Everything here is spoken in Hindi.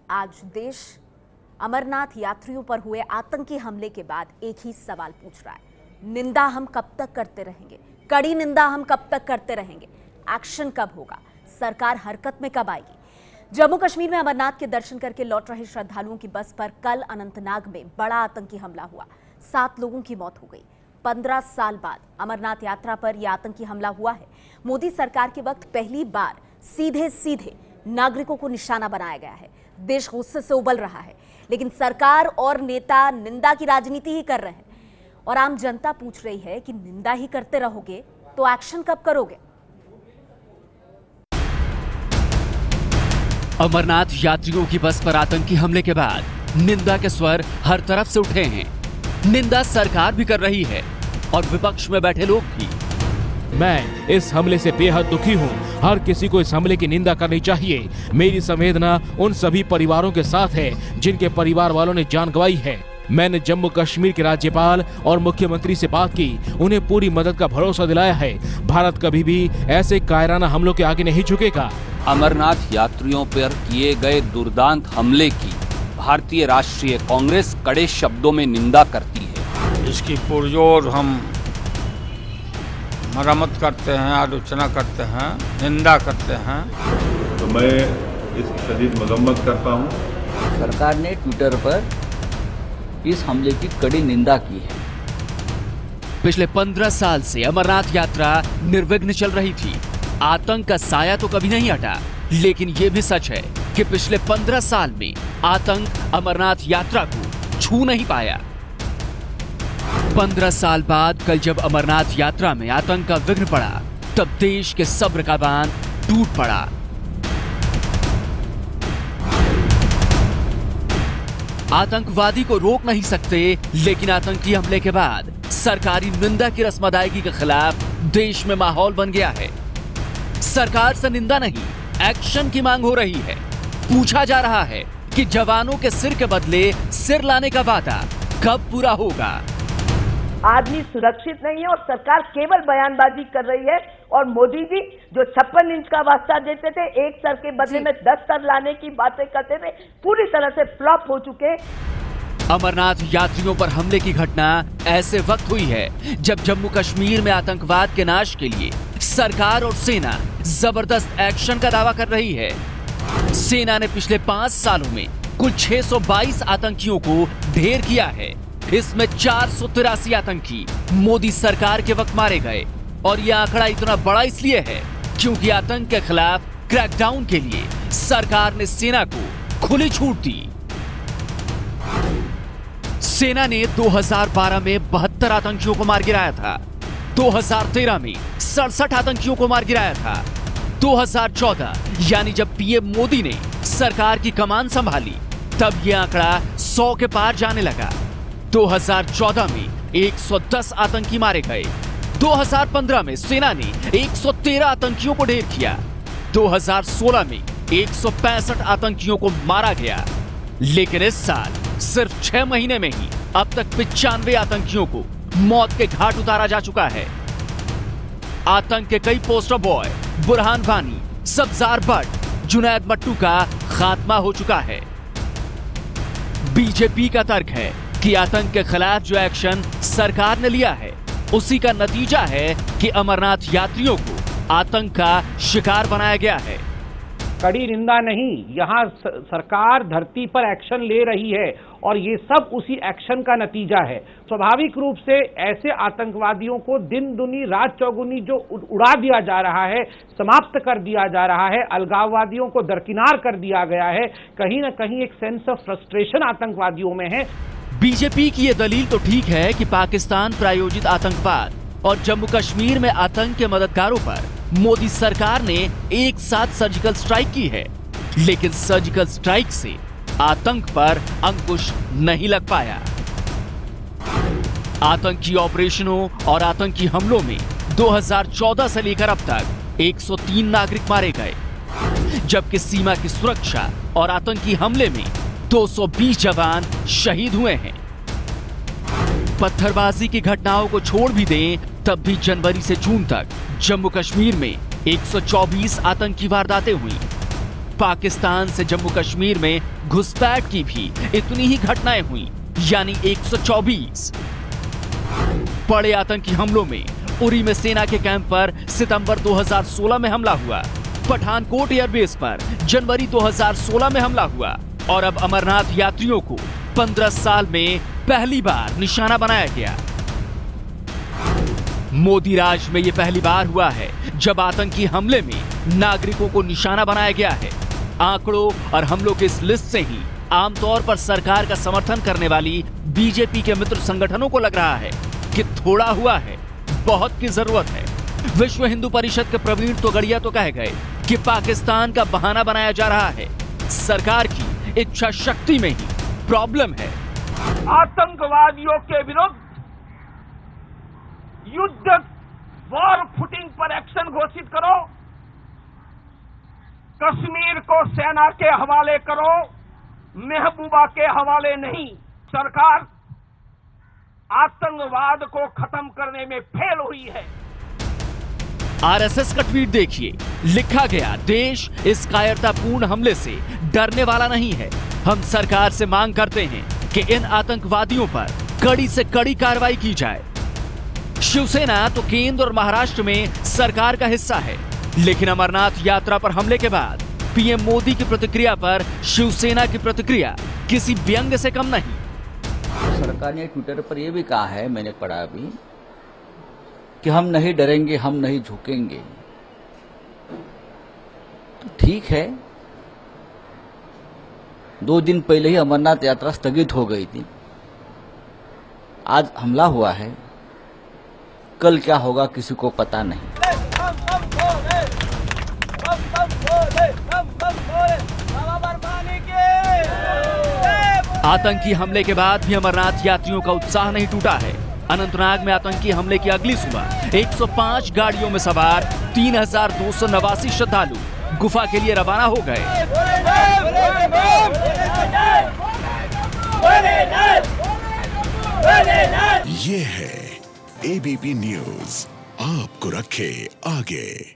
आज देश अमरनाथ यात्रियों पर हुए आतंकी हमले के बाद एक ही सवाल पूछ रहा है, निंदा हम कब तक करते रहेंगे? कड़ी निंदा हम कब तक करते रहेंगे? एक्शन कब होगा? सरकार हरकत में कब आएगी? जम्मू कश्मीर में अमरनाथ के दर्शन करके लौट रहे श्रद्धालुओं की बस पर कल अनंतनाग में बड़ा आतंकी हमला हुआ। 7 लोगों की मौत हो गई। 15 साल बाद अमरनाथ यात्रा पर यह आतंकी हमला हुआ है। मोदी सरकार के वक्त पहली बार सीधे नागरिकों को निशाना बनाया गया है। देश गुस्से से उबल रहा है, लेकिन सरकार और नेता निंदा की राजनीति ही कर रहे हैं और आम जनता पूछ रही है कि निंदा ही करते रहोगे तो एक्शन कब करोगे? अमरनाथ यात्रियों की बस पर आतंकी हमले के बाद निंदा के स्वर हर तरफ से उठे हैं। निंदा सरकार भी कर रही है और विपक्ष में बैठे लोग भी। मैं इस हमले से बेहद दुखी हूं। हर किसी को इस हमले की निंदा करनी चाहिए। मेरी संवेदना उन सभी परिवारों के साथ है जिनके परिवार वालों ने जान गंवाई है। मैंने जम्मू कश्मीर के राज्यपाल और मुख्यमंत्री से बात की, उन्हें पूरी मदद का भरोसा दिलाया है। भारत कभी भी ऐसे कायराना हमलों के आगे नहीं झुकेगा। अमरनाथ यात्रियों पर किए गए दुर्दांत हमले की भारतीय राष्ट्रीय कांग्रेस कड़े शब्दों में निंदा करती है। इसकी पुरजोर हम मरम्मत करते हैं, आलोचना करते हैं, निंदा करते हैं। तो मैं इसकी शदीद मजम्मत करता हूँ। सरकार ने ट्विटर पर इस हमले की कड़ी निंदा की है। पिछले 15 साल से अमरनाथ यात्रा निर्विघ्न चल रही थी। आतंक का साया तो कभी नहीं हटा, लेकिन यह भी सच है कि पिछले 15 साल में आतंक अमरनाथ यात्रा को छू नहीं पाया। 15 साल बाद कल जब अमरनाथ यात्रा में आतंक का विघ्न पड़ा, तब देश के सब्र का बांध टूट पड़ा। आतंकवादी को रोक नहीं सकते, लेकिन आतंकी हमले के बाद सरकारी निंदा की रस्म अदायगी के खिलाफ देश में माहौल बन गया है। सरकार से निंदा नहीं, एक्शन की मांग हो रही है। पूछा जा रहा है कि जवानों के सिर के बदले सिर लाने का वादा कब पूरा होगा? आदमी सुरक्षित नहीं है और सरकार केवल बयानबाजी कर रही है। और मोदी जी जो 56 इंच का वास्ता देते थे, एक सर के बदले में 10 सर लाने की बातें करते थे, पूरी तरह से फ्लॉप हो चुके। अमरनाथ यात्रियों पर हमले की घटना ऐसे वक्त हुई है जब जम्मू कश्मीर में आतंकवाद के नाश के लिए सरकार और सेना जबरदस्त एक्शन का दावा कर रही है। सेना ने पिछले 5 सालों में कुल 622 आतंकियों को ढेर किया है। इसमें 483 आतंकी मोदी सरकार के वक्त मारे गए। और यह आंकड़ा इतना बड़ा इसलिए है क्योंकि आतंक के खिलाफ क्रैकडाउन के लिए सरकार ने सेना को खुली छूट दी। सेना ने 2012 में 72 आतंकियों को मार गिराया था। 2013 में 67 आतंकियों को मार गिराया था। 2014 यानी जब पीएम मोदी ने सरकार की कमान संभाली, तब यह आंकड़ा 100 के पार जाने लगा। 2014 में 110 आतंकी मारे गए। 2015 में सेना ने 113 आतंकियों को ढेर किया। 2016 में 165 आतंकियों को मारा गया। लेकिन इस साल सिर्फ 6 महीने में ही अब तक 95 आतंकियों को मौत के घाट उतारा जा चुका है। आतंक के कई पोस्टर बॉय बुरहान वानी, सब्जार भट्ट, जुनैद मट्टू का खात्मा हो चुका है। बीजेपी का तर्क है कि आतंक के खिलाफ जो एक्शन सरकार ने लिया है, उसी का नतीजा है कि अमरनाथ यात्रियों को आतंक का शिकार बनाया गया है। कड़ी निंदा नहीं, यहाँ सरकार धरती पर एक्शन ले रही है और ये सब उसी एक्शन का नतीजा है। स्वाभाविक रूप से ऐसे आतंकवादियों को दिन दुनी रात चौगुनी जो उड़ा दिया जा रहा है, समाप्त कर दिया जा रहा है, अलगाववादियों को दरकिनार कर दिया गया है। कहीं ना कहीं एक सेंस ऑफ फ्रस्ट्रेशन आतंकवादियों में है। बीजेपी की ये दलील तो ठीक है कि पाकिस्तान प्रायोजित आतंकवाद और जम्मू कश्मीर में आतंक के मददगारों पर मोदी सरकार ने एक साथ सर्जिकल स्ट्राइक की है, लेकिन सर्जिकल स्ट्राइक से आतंक पर अंकुश नहीं लग पाया। आतंकी ऑपरेशनों और आतंकी हमलों में 2014 से लेकर अब तक 103 नागरिक मारे गए, जबकि सीमा की सुरक्षा और आतंकी हमले में 220 जवान शहीद हुए हैं। पत्थरबाजी की घटनाओं को छोड़ भी दें, तब भी जनवरी से जून तक जम्मू कश्मीर में 124 आतंकी वारदातें हुई। पाकिस्तान से जम्मू कश्मीर में घुसपैठ की भी इतनी ही घटनाएं हुई, यानी 124। बड़े आतंकी हमलों में उरी में सेना के कैंप पर सितंबर 2016 में हमला हुआ, पठानकोट एयरबेस पर जनवरी 2016 में हमला हुआ और अब अमरनाथ यात्रियों को 15 साल में पहली बार निशाना बनाया गया। मोदी राज में यह पहली बार हुआ है जब आतंकी हमले में नागरिकों को निशाना बनाया गया है। आंकड़ों और हमलों की इस लिस्ट से ही आमतौर पर सरकार का समर्थन करने वाली बीजेपी के मित्र संगठनों को लग रहा है कि थोड़ा हुआ है, बहुत की जरूरत है। विश्व हिंदू परिषद के प्रवीण तोगड़िया तो कह गए कि पाकिस्तान का बहाना बनाया जा रहा है, सरकार की इच्छा शक्ति में ही प्रॉब्लम है। आतंकवादियों के विरुद्ध युद्ध वॉर फुटिंग पर एक्शन घोषित करो, कश्मीर को सेना के हवाले करो, महबूबा के हवाले नहीं। सरकार आतंकवाद को खत्म करने में फेल हुई है। आरएसएस का ट्वीट देखिए, लिखा गया, देश इस कायरतापूर्ण हमले से डरने वाला नहीं है। हम सरकार से मांग करते हैं कि इन आतंकवादियों पर कड़ी से कड़ी कार्रवाई की जाए। शिवसेना तो केंद्र और महाराष्ट्र में सरकार का हिस्सा है, लेकिन अमरनाथ यात्रा पर हमले के बाद पीएम मोदी की प्रतिक्रिया पर शिवसेना की प्रतिक्रिया किसी व्यंग से कम नहीं। सरकार ने ट्विटर पर यह भी कहा है, मैंने पढ़ा अभी, कि हम नहीं डरेंगे, हम नहीं झुकेंगे। तो ठीक है, 2 दिन पहले ही अमरनाथ यात्रा स्थगित हो गई थी, आज हमला हुआ है, कल क्या होगा किसी को पता नहीं। आतंकी हमले के बाद भी अमरनाथ यात्रियों का उत्साह नहीं टूटा है। अनंतनाग में आतंकी हमले की अगली सुबह 105 गाड़ियों में सवार 3289 श्रद्धालु गुफा के लिए रवाना हो गए। ये है एबीपी न्यूज़, आपको रखे आगे।